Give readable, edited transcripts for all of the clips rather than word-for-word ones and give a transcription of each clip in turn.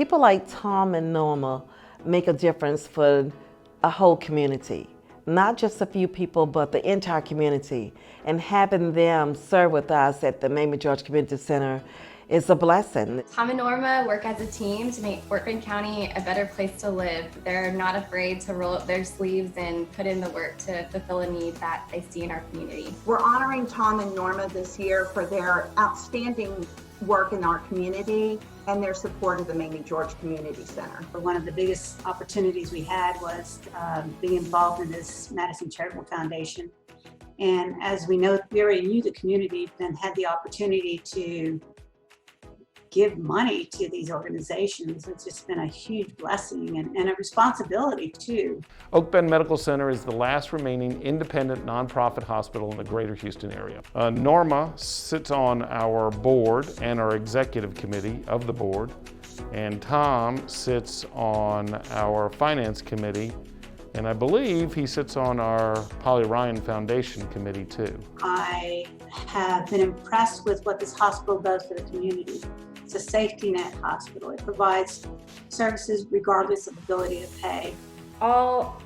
People like Tom and Norma make a difference for a whole community. Not just a few people, but the entire community. And having them serve with us at the Mamie George Community Center is a blessing. Tom and Norma work as a team to make Fort Bend County a better place to live. They're not afraid to roll up their sleeves and put in the work to fulfill a need that they see in our community. We're honoring Tom and Norma this year for their outstanding work in our community and their support of the Mamie George Community Center. One of the biggest opportunities we had was being involved in this Madison Charitable Foundation. And as we know, we already knew the community and had the opportunity to give money to these organizations. It's just been a huge blessing and a responsibility too. OakBend Medical Center is the last remaining independent nonprofit hospital in the greater Houston area. Norma sits on our board and our executive committee of the board, and Tom sits on our finance committee, and I believe he sits on our Polly Ryan Foundation committee too. I have been impressed with what this hospital does for the community. It's a safety net hospital. It provides services regardless of ability to pay. All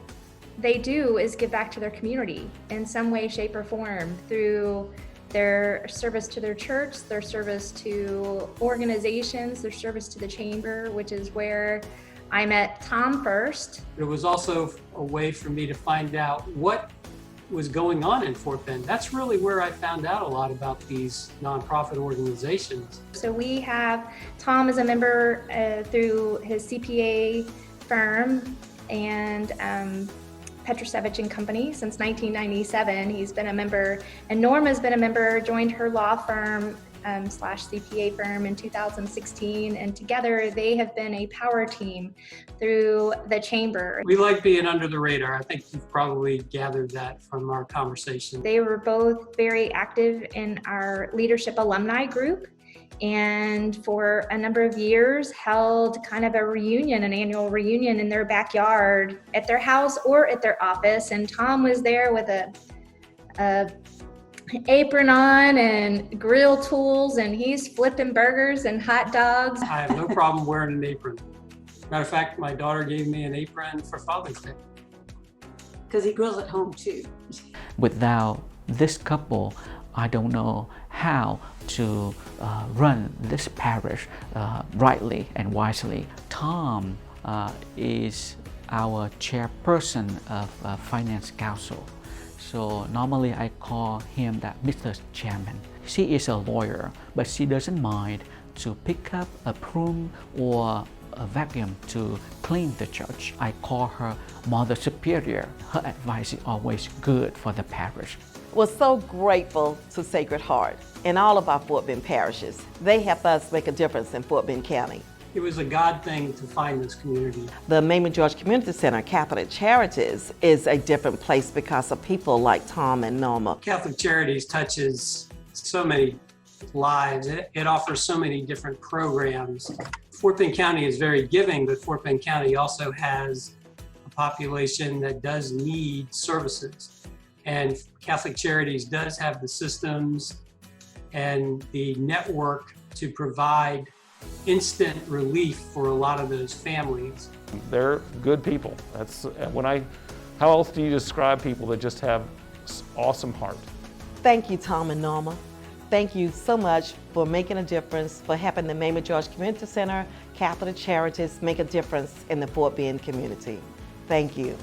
they do is give back to their community in some way, shape, or form through their service to their church, their service to organizations, their service to the chamber, which is where I met Tom first. It was also a way for me to find out what was going on in Fort Bend. That's really where I found out a lot about these nonprofit organizations. So we have Tom as a member through his CPA firm and Petrosewicz and Company since 1997. He's been a member, and Norma's been a member, joined her law firm slash CPA firm in 2016, and together they have been a power team through the chamber. We like being under the radar. I think you've probably gathered that from our conversation. They were both very active in our leadership alumni group, and for a number of years held kind of a reunion, an annual reunion in their backyard at their house or at their office. And Tom was there with a apron on and grill tools, and he's flipping burgers and hot dogs. I have no problem wearing an apron. Matter of fact, my daughter gave me an apron for Father's Day. Because he grills at home too. Without this couple, I don't know how to run this parish rightly and wisely. Tom is our chairperson of Finance Council. So normally I call him that Mr. Chairman. She is a lawyer, but she doesn't mind to pick up a broom or a vacuum to clean the church. I call her Mother Superior. Her advice is always good for the parish. We're so grateful to Sacred Heart and all of our Fort Bend parishes. They help us make a difference in Fort Bend County. It was a God thing to find this community. The Mamie George Community Center, Catholic Charities, is a different place because of people like Tom and Norma. Catholic Charities touches so many lives. It offers so many different programs. Fort Bend County is very giving, but Fort Bend County also has a population that does need services. And Catholic Charities does have the systems and the network to provide instant relief for a lot of those families. They're good people. That's how else do you describe people that just have awesome heart? Thank you, Tom and Norma. Thank you so much for making a difference, for helping the Mamie George Community Center, Catholic Charities make a difference in the Fort Bend community. Thank you.